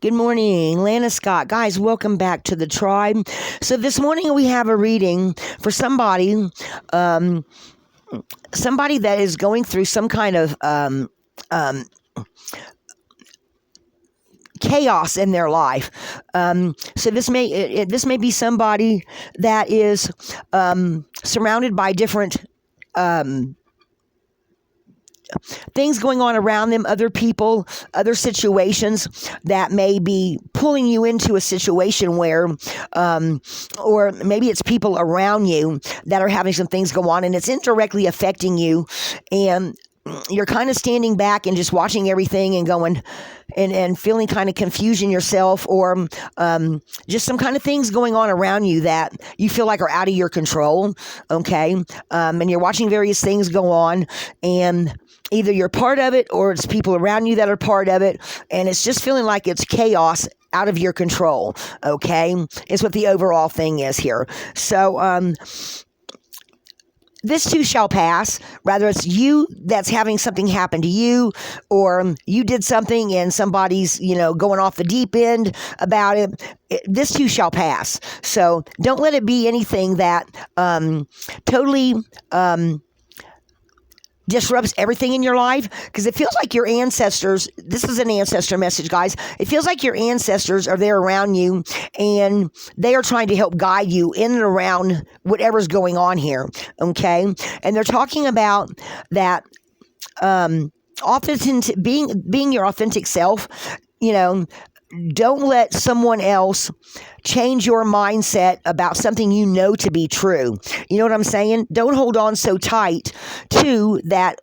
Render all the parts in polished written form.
Good morning, Lana Scott. Guys, welcome back to the tribe. So this morning we have a reading for somebody that is going through some kind of chaos in their life. So this may be somebody that is surrounded by different things going on around them, other people, other situations that may be pulling you into a situation where, or maybe it's people around you that are having some things go on and it's indirectly affecting you, and you're kind of standing back and just watching everything and going and feeling kind of confusion yourself, or just some kind of things going on around you that you feel like are out of your control, okay? And you're watching various things go on, and either you're part of it or it's people around you that are part of it, and it's just feeling like it's chaos out of your control, okay? Is what the overall thing is here. So, this too shall pass. Rather, it's you that's having something happen to you, or you did something and somebody's, going off the deep end about it. This too shall pass. So don't let it be anything that totally disrupts everything in your life, because it feels like your ancestors, this is an ancestor message, guys. It feels like your ancestors are there around you and they are trying to help guide you in and around whatever's going on here, okay? And they're talking about that being your authentic self. Don't let someone else change your mindset about something you know to be true. You know what I'm saying? Don't hold on so tight to that.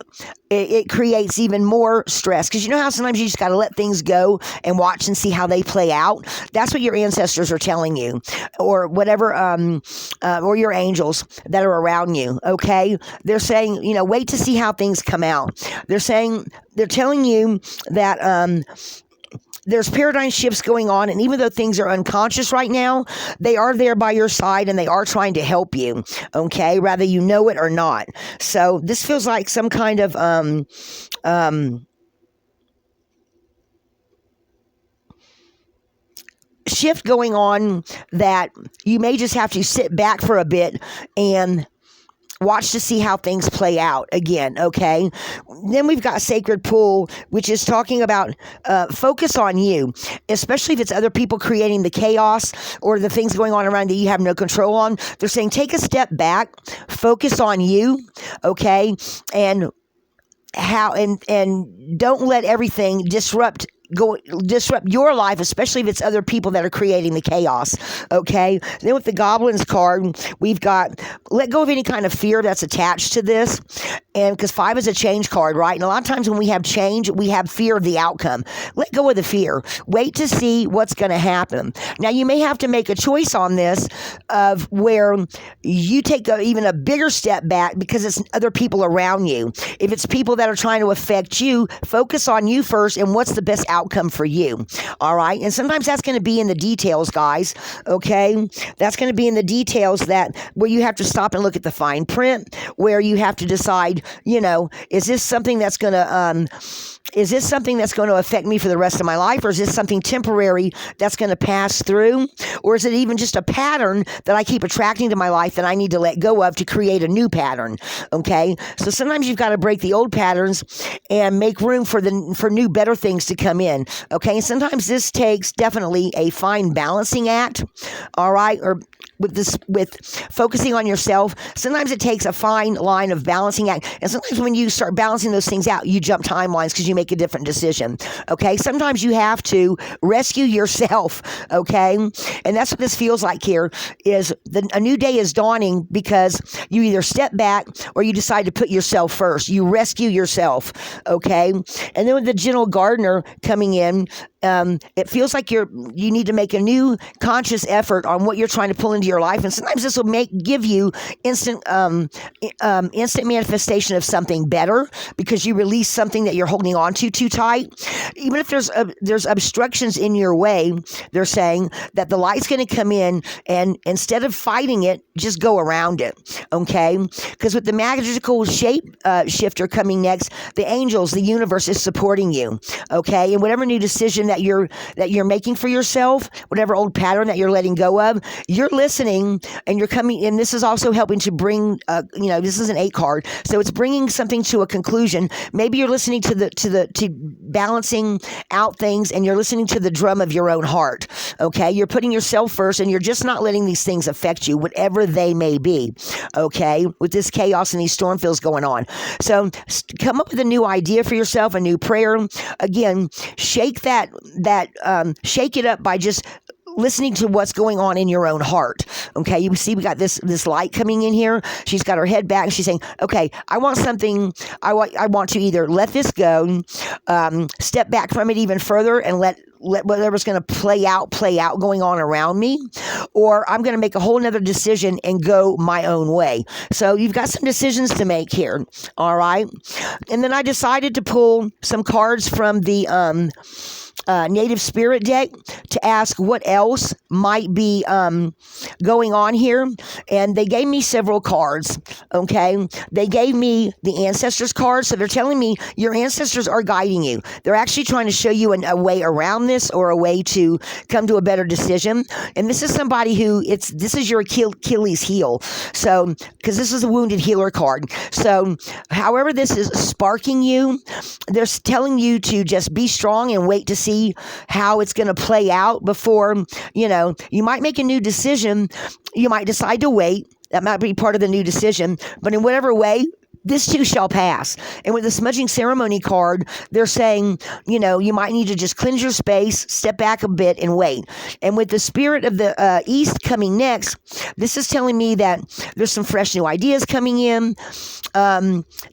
It creates even more stress, because you know how sometimes you just got to let things go and watch and see how they play out. That's what your ancestors are telling you, or whatever, or your angels that are around you. Okay, they're saying, wait to see how things come out. They're telling you that there's paradigm shifts going on, and even though things are unconscious right now, they are there by your side and they are trying to help you, okay, whether you know it or not. So this feels like some kind of shift going on, that you may just have to sit back for a bit and watch to see how things play out again, okay? Then we've got Sacred Pool, which is talking about focus on you, especially if it's other people creating the chaos or the things going on around that you have no control on. They're saying take a step back, focus on you, okay? And don't let everything disrupt your life, especially if it's other people that are creating the chaos, okay? Then with the Goblins card, we've got let go of any kind of fear that's attached to this, and because 5 is a change card, right? And a lot of times when we have change, we have fear of the outcome. Let go of the fear. Wait to see what's going to happen. Now, you may have to make a choice on this of where you take even a bigger step back, because it's other people around you. If it's people that are trying to affect you, focus on you first and what's the best outcome for you, all right? And sometimes that's going to be in the details, guys, okay? That's going to be in the details where you have to stop and look at the fine print, where you have to decide, is this something that's going to affect me for the rest of my life, or is this something temporary that's going to pass through, or is it even just a pattern that I keep attracting to my life that I need to let go of to create a new pattern, okay? So sometimes you've got to break the old patterns and make room for new, better things to come in, okay? And sometimes this takes definitely a fine balancing act, all right? Or with focusing on yourself, sometimes it takes a fine line of balancing act. And sometimes when you start balancing those things out, you jump timelines because you make a different decision, okay? Sometimes you have to rescue yourself, okay? And that's what this feels like here, is a new day is dawning, because you either step back or you decide to put yourself first. You rescue yourself, okay? And then with the Gentle Gardener coming in, it feels like you need to make a new conscious effort on what you're trying to pull into your life, and sometimes this will give you instant manifestation of something better, because you release something that you're holding onto too tight. Even if there's obstructions in your way, they're saying that the light's going to come in, and instead of fighting it, just go around it, okay? Because with the magical shape shifter coming next, the angels, the universe is supporting you, okay? And whatever new decision that you're making for yourself, whatever old pattern that you're letting go of, you're listening, and you're coming. And this is also helping to bring, this is an 8 card, so it's bringing something to a conclusion. Maybe you're listening to balancing out things, and you're listening to the drum of your own heart, okay? You're putting yourself first, and you're just not letting these things affect you, whatever they may be, okay? With this chaos and these storm fields going on. So come up with a new idea for yourself, a new prayer. Again, shake shake it up by just listening to what's going on in your own heart. Okay, you see we got this light coming in here. She's got her head back and she's saying, okay, I want something. I want to either let this go, step back from it even further, and let whatever's going to play out going on around me, or I'm going to make a whole nother decision and go my own way. So you've got some decisions to make here. All right. And then I decided to pull some cards from the Native Spirit deck to ask what else might be going on here. And they gave me several cards, okay? They gave me the ancestors cards, so they're telling me your ancestors are guiding you. They're actually trying to show you a way around this, or a way to come to a better decision. And this is somebody who, this is your Achilles heel. So, because this is a wounded healer card. So, however this is sparking you, they're telling you to just be strong and wait to see how it's going to play out before, you might make a new decision. You might decide to wait. That might be part of the new decision. But in whatever way, this too shall pass. And with the smudging ceremony card, they're saying, you might need to just cleanse your space, step back a bit, and wait. And with the spirit of the East coming next, this is telling me that there's some fresh new ideas coming in,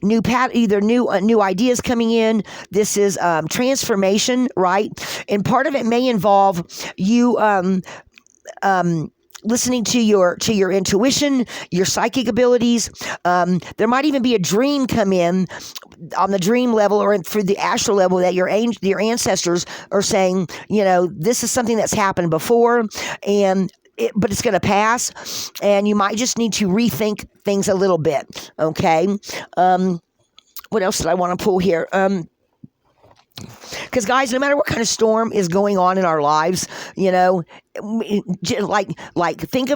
new ideas coming in. This is transformation, right? And part of it may involve you listening to your intuition, your psychic abilities. There might even be a dream come in on the dream level or through the astral level that your ancestors are saying, this is something that's happened before, but it's going to pass, and you might just need to rethink things a little bit. Okay. What else did I want to pull here? Because guys, no matter what kind of storm is going on in our lives, like think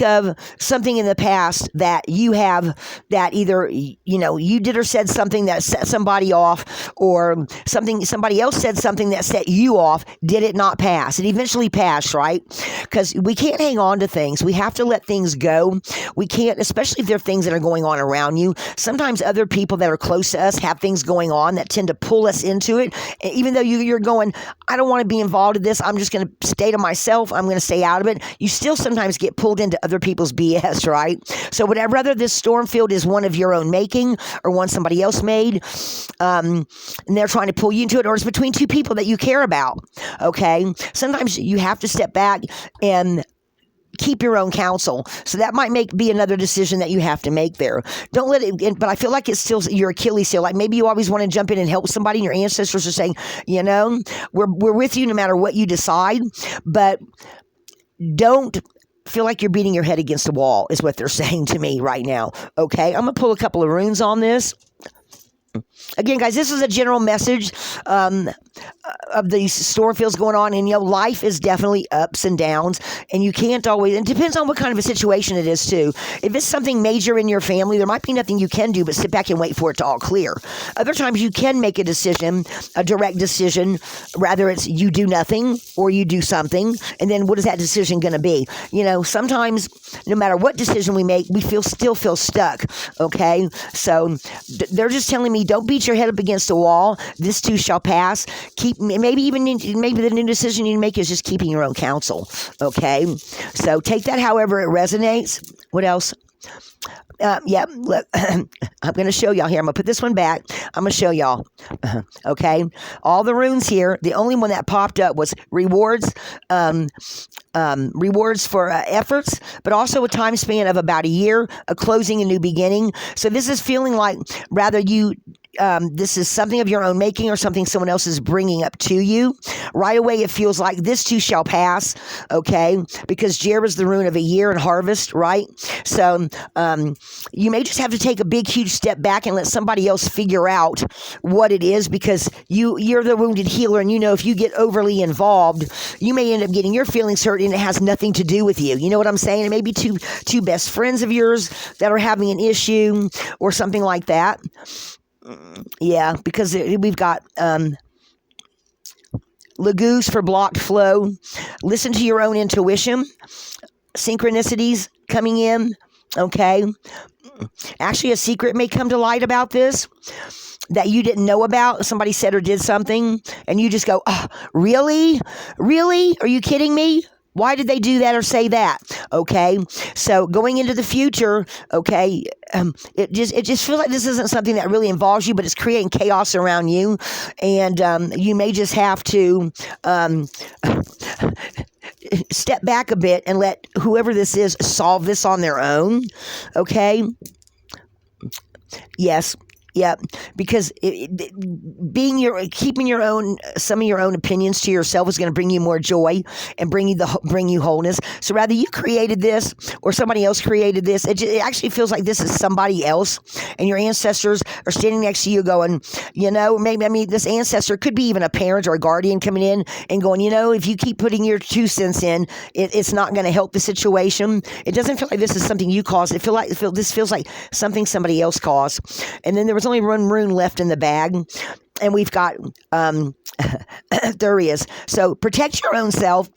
of something in the past that you have, that either you did or said something that set somebody off, or somebody else said something that set you off. Did it not pass? It eventually passed, right? Because we can't hang on to things. We have to let things go. We can't, especially if there are things that are going on around you. Sometimes other people that are close to us have things going on that tend to pull us into it. And even though you're going, I don't want to be involved in this, I'm just going to stay to myself, I'm going to stay out of it, you still sometimes get pulled into other people's BS, right? So whether this storm field is one of your own making or one somebody else made, and they're trying to pull you into it, or it's between two people that you care about, okay? Sometimes you have to step back and keep your own counsel. So that might be another decision that you have to make there. Don't let it, but I feel like it's still your Achilles heel. Like maybe you always want to jump in and help somebody, and your ancestors are saying, we're with you no matter what you decide, but don't feel like you're beating your head against the wall, is what they're saying to me right now. Okay, I'm going to pull a couple of runes on this. Again, guys, this is a general message of these storm fields going on, and life is definitely ups and downs, and you can't always. It depends on what kind of a situation it is too. If it's something major in your family, there might be nothing you can do but sit back and wait for it to all clear. Other times you can make a decision, a direct decision. Rather, it's you do nothing or you do something, and then what is that decision going to be? Sometimes no matter what decision we make, we still feel stuck. Okay, so they're just telling me, don't beat your head up against the wall. This too shall pass. Maybe the new decision you make is just keeping your own counsel. Okay, so take that however it resonates. What else? Look, I'm going to show y'all here. I'm going to put this one back. I'm going to show y'all. Okay, all the runes here. The only one that popped up was rewards. Rewards for efforts, but also a time span of about a year, a closing, a new beginning. So this is feeling like rather you this is something of your own making or something someone else is bringing up to you. Right away, it feels like this too shall pass, okay? Because Jer is the rune of a year and harvest, right? So you may just have to take a big, huge step back and let somebody else figure out what it is, because you're the wounded healer, and you know if you get overly involved, you may end up getting your feelings hurt, and it has nothing to do with you. You know what I'm saying? It may be two best friends of yours that are having an issue or something like that. Yeah, because we've got Lagoose for blocked flow. Listen to your own intuition. Synchronicities coming in, okay? Actually, a secret may come to light about this that you didn't know about. Somebody said or did something, and you just go, oh, really? Really? Are you kidding me? Why did they do that or say that? Okay, so going into the future, okay, it just feels like this isn't something that really involves you, but it's creating chaos around you, and you may just have to step back a bit and let whoever this is solve this on their own. Okay. Yes. Yeah, because keeping some of your own opinions to yourself is going to bring you more joy and bring you wholeness. So rather you created this or somebody else created this, it actually feels like this is somebody else, and your ancestors are standing next to you going, maybe this ancestor could be even a parent or a guardian coming in and going, if you keep putting your 2 cents in, it's not going to help the situation. It doesn't feel like this is something you caused. This feels like something somebody else caused. And then there was only one rune left in the bag, and we've got there he is. So protect your own self.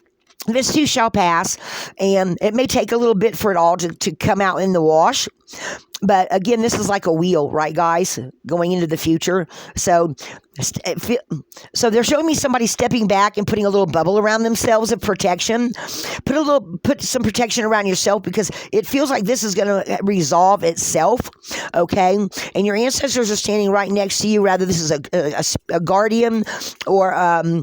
This too shall pass, and it may take a little bit for it all to come out in the wash. But again, this is like a wheel, right, guys, going into the future. So they're showing me somebody stepping back and putting a little bubble around themselves of protection. Put some protection around yourself, because it feels like this is going to resolve itself, okay? And your ancestors are standing right next to you. Rather, this is a guardian or a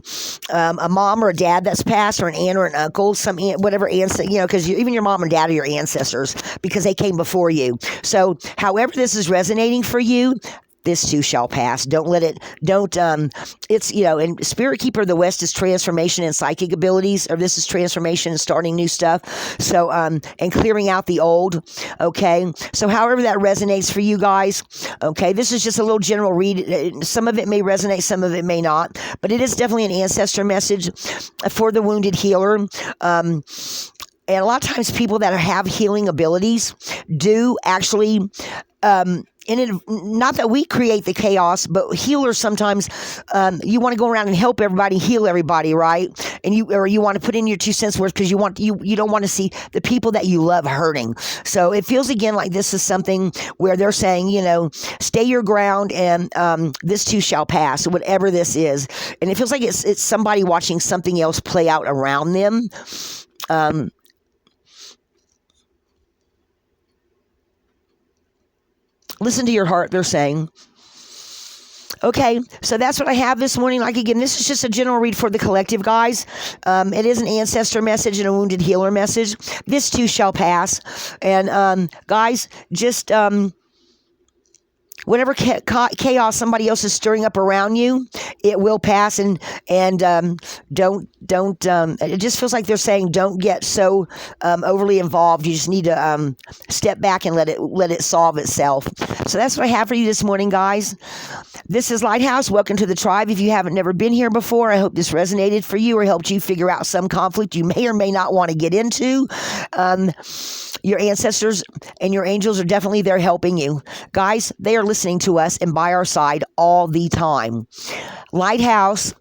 mom or a dad that's passed, or an aunt or an uncle, whatever ancestor, because even your mom and dad are your ancestors because they came before you. So however this is resonating for you, this too shall pass. It's, and Spirit Keeper of the West is transformation and psychic abilities, or this is transformation and starting new stuff. So, and clearing out the old. Okay. So however that resonates for you guys. Okay. This is just a little general read. Some of it may resonate, some of it may not, but it is definitely an ancestor message for the wounded healer. And a lot of times people that have healing abilities do actually, not that we create the chaos, but healers sometimes, you want to go around and help everybody, heal everybody, right? And you want to put in your 2 cents worth, because you don't want to see the people that you love hurting. So it feels again like this is something where they're saying, stay your ground, and this too shall pass, whatever this is. And it feels like it's somebody watching something else play out around them. Listen to your heart, they're saying. Okay, so that's what I have this morning. Like, again, this is just a general read for the collective, guys. It is an ancestor message and a wounded healer message. This too shall pass. And, guys, just whatever chaos somebody else is stirring up around you, it will pass. And don't. It just feels like they're saying don't get so overly involved. You just need to step back and let it solve itself. So that's what I have for you this morning, guys. This is Lighthouse. Welcome to the tribe. If you haven't never been here before, I hope this resonated for you or helped you figure out some conflict you may or may not want to get into. Your ancestors and your angels are definitely there helping you. Guys, they are listening to us and by our side all the time. Lighthouse,